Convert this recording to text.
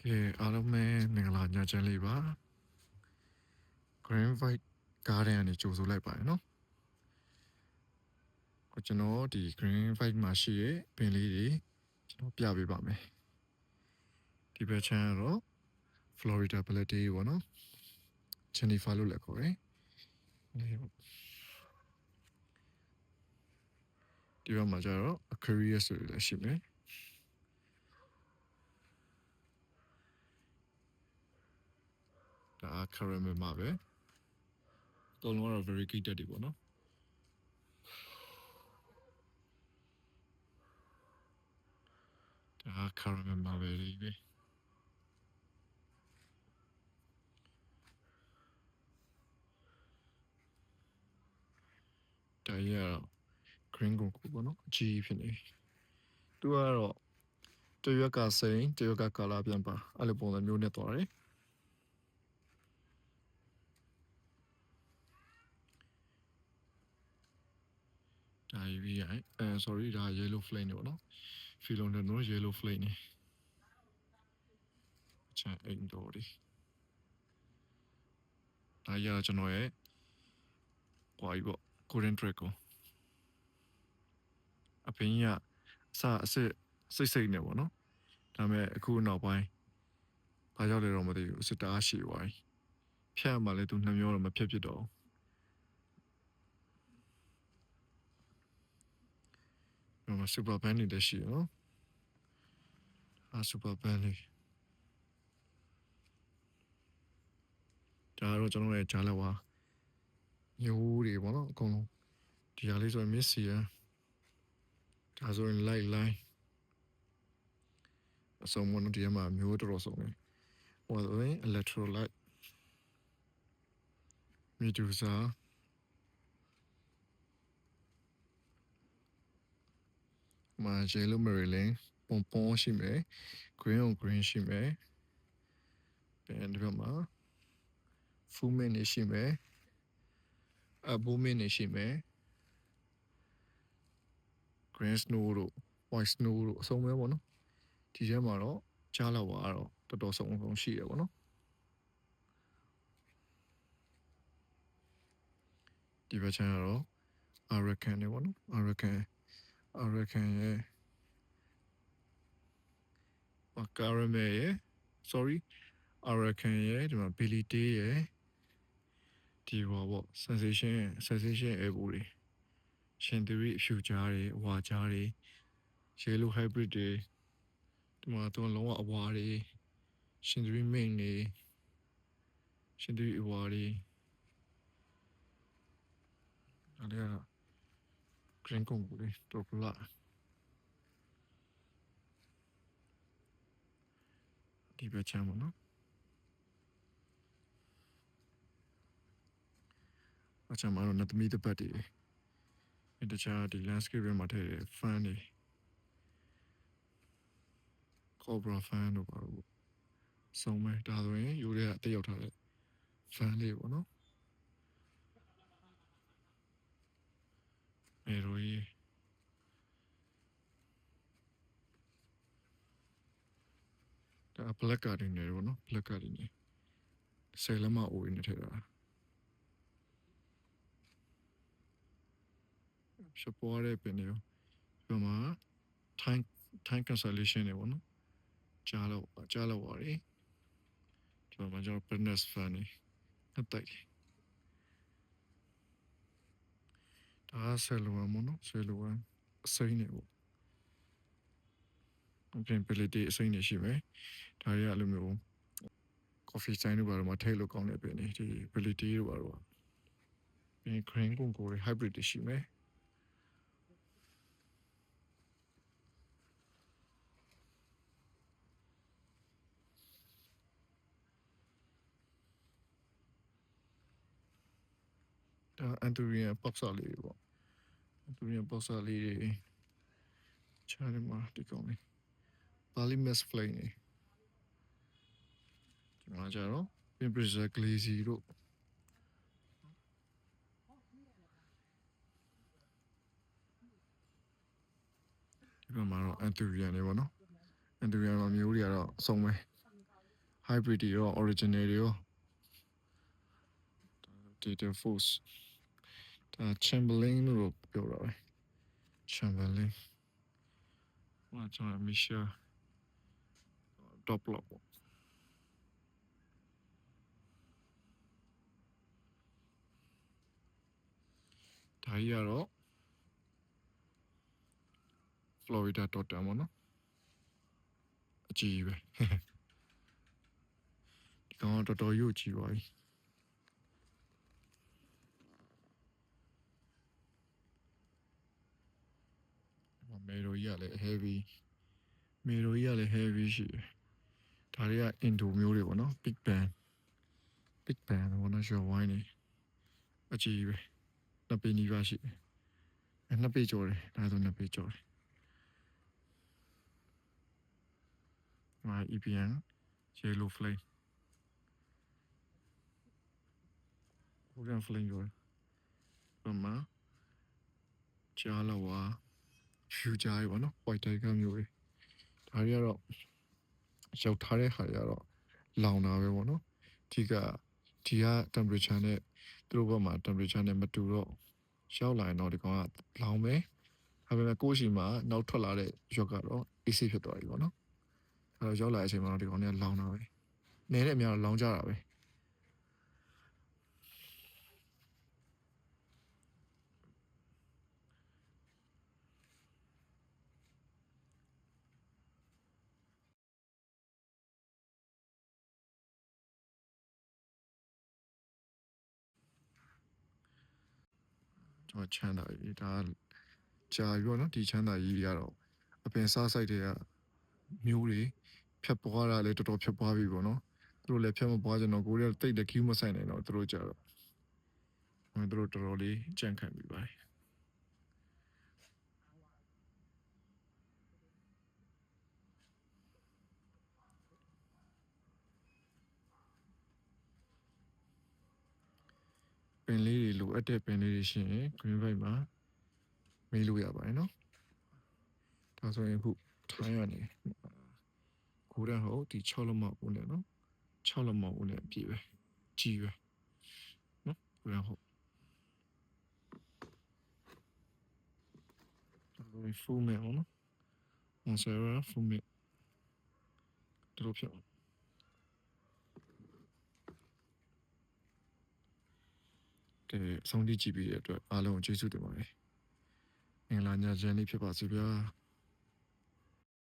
ကဲအားလုံးပဲမင်္ဂလာညချမ်းလေးပါ Grand White Garden ကနေကြိုဆိုလိုက်ပါတယ်နော်ကျွန်တော်ဒီ Grand White မှာရှိရဲ့ပင်လေးတွေကျွန်တော်ပြပေးပါမယ်ဒီဘက်ချမ်းကတော့ Florida Ballet ပေါ့နော် Jennifer လို့လည်းခေါ်တယ်ဒီဘက်မှာကျတော့ Aquarius ဆိုလည်းရှိမယ်ဒါ Caramel မှာပဲတော်လုံးကတော့ very gifted တွေပေါ့နော်ဒါ Caramel မှာပဲလေးပဲဒါရ green ကိုပေါ့နော်အကြီးဖြစ်နေသူကတော့တရွက်ကစိန်တရွက်ကကာလာပြန်ပါအဲ့လိုပုံစံမျိုးနဲ့သွားတယ်ဒါရေးပြီးရိုင်းsorry ဒါ yellow flame နေပေါ့နော် philodendron yellow flame နေချမ်းအိမ်တော်ဒီဒါရကျွန်တော်ရဲ့ဟွာကြီးပေါ့ Golden Dragon အပင်ကြီးကအစအစစ်စိတ်နေပေါ့နော်ဒါပေမဲ့အခုနောက်ပိုင်းဘာကြောင့်လဲတော့မသိဘူးစစ်တအားရှိသွားပြီဖြတ်မှလည်းသူနှမျောတော့မဖြစ်တော့ဘူး super band နေတဲ့ရှိနော်super band လေးဒါတော့ကျွန်တော်ရဲ့ဂျာလက်ဝါမျိုးတွေပေါ့နော်အကုန်လုံးဒီဟာလေးဆိုရင် Miss ရဒါဆိုရင် light line အစုံမလို့ဒီမှာမျိုးတော်စုံနေဟိုဆိုရင် electrolyte Medusa မှာ yellow marilyn ပုံရှိမယ် green on green ရှိမယ်ပြန်ဒီဘက်မှာ full mint နေရှိမယ်blue mint နေရှိမယ် green snow တို့ white snow တို့အစုံပဲပေါ့နော်ဒီထဲမှာတော့ကြားလောက်ပါတော့တော်တော်ဆုံးရှိရပေါ့နော်ဒီဘက်ချမ်းကတော့ Arakan နေပေါ့နော် Arakan ရဲ့Caramel ရဲ့ sorry Arakan ရဲ့ဒီမှာ Billy Day ရဲ့ဒီဟောပေါ့ sensation air ဘူးတွေရှင်သရီအဖြူကြားတွေအဝါကြားတွေ yellow hybrid တွေဒီမှာတော့လုံးဝအဝါတွေရှင်သရီ main တွေရှင်သရီအဝါတွေအဲ့ဒါ green ကုန်ဘူးတွေတော့ပလာဒီဘက်ချမ်းပေါ့နော်အချမ်းမှာတော့နတ်သမီးတစ်ပတ်တွေတခြားဒီ landscape မှာထည့်တဲ့ fan တွေ cobra fan တို့ပါတော့စုံမဲ့ဒါဆိုရင်ယူရဲတယောက်ထားတဲ့ fan လေးပေါ့နော်အဲလိုကြီးဒါ black garden တွေပေါ့နော် black garden တွေဆယ်လက်မအိုးနေထည့်တာရှပ်ပေါ်တဲ့ပင်တွေဒီမှာ time cancellation တွေပေါ့နော်ကြားလောက်ပါတယ်ဒီမှာကျွန်တော် business fan တွေအတိုက်ဒါဆယ်လိုမနော်ဆယ်လိုအစိမ့်နေပေါ့ပြင်ပလီတီအစိမ့်နေရှိမယ်ဒါတွေကလိုမျိုး coffee sign တို့ဘာလို့မထိတ်လို့ကောင်းတဲ့ပင်တွေဒီ ability တို့ဘာလို့ပြင် green ကုန်ကို hybrid တွေရှိမယ်ဒါ Anthurian box လေးပေါ့ Anthurian box လေးချားတယ်မှာဒီကောင်းလေး Polymus flame နေဒီမှာကျတော့ Pimprizza glazy တို့ဒီမှာတော့ Anthurian တွေပေါ့နော် Anthurian မျိုးတွေကတော့အဆုံးပဲ hybrid တွေရော original တွေရော data force ဒါ Chamberlain လို့ပြောတာပဲ Chamberlain ဟိုကျွန်တော် Michel top block ပေါ့ဒါကြီးကတော့ Florida Tottenham ပေါ့နော်အကြီးပဲဒီကောင်တော်တော်ကြီးကြီးပါပြီမေရိုကြီးကလည်း heavy မေရိုကြီးကလည်း heavy ရှိတယ်ဒါတွေက Indo မျိုးတွေပေါ့နော် Big Bang ပေါ့နော် short wine နေအကြီးပဲနှစ်ပေနီးပါးရှိတယ်နှစ်ပေကျော်တယ်ဒါဆိုနှစ်ပေကျော်တယ်EPN yellow flame Korean flame ပြောတယ်ဘာမှကြားလာဝါဖြူကြားရပါနော် white tiger မျိုးတွေဒါတွေကတော့ရောက်ထားတဲ့ခါကျတော့လောင်တာပဲပေါ့နော်ဒီက temperature နဲ့သူတို့ဘက်မှာ temperature နဲ့မတူတော့ရောက်လာရင်တော့ဒီကောင်ကလောင်မယ်ဒါပေမဲ့ကိုယ့်ရှိမှာနောက်ထွက်လာတဲ့ရွက်ကတော့ AC ဖြစ်သွားပြီပေါ့နော်အဲတော့ရောက်လာတဲ့အချိန်မှာတော့ဒီကောင်တွေကလောင်တာပဲနေတဲ့အများတော့လောင်ကြတာပဲကျွန်တော်ချမ်းသာကြီးဒါကြာပြီပေါ့နော်ဒီချမ်းသာကြီးတွေကတော့အပင်စားဆိုင်တွေကမျိုးတွေဖြတ်ပွားတာလည်းတော်တော်ဖြတ်ပွားပြီပေါ့နော်သူတို့လည်းဖြတ်မပွားကြတော့ကိုယ်တွေတိတ်တကျူးမဆိုင်နိုင်တော့သူတို့ကြတော့သူတို့တော်တော်လေးကြန့်ခံပြီပါတယ်ပင်လေးတွေလိုအပ်တဲ့ပင်လေးတွေရှိရင် green bike မှာမေးလို့ရပါတယ်နော်ဒါဆိုရင်အခုထိုင်းရနေကိုရဟိုဒီ6လမဦးနဲ့နော်6လမဦးနဲ့ပြည့်ပဲကြီးပဲနော်ကိုရဟိုfull man နော် Montserrat full man တို့ဖြစ်ကဲအဆုံးထိကြည့်ပြီးတဲ့အတွက်အားလုံးကျေးဇူးတင်ပါတယ်မင်္ဂလာညချမ်းလေးဖြစ်ပါစေဗျာ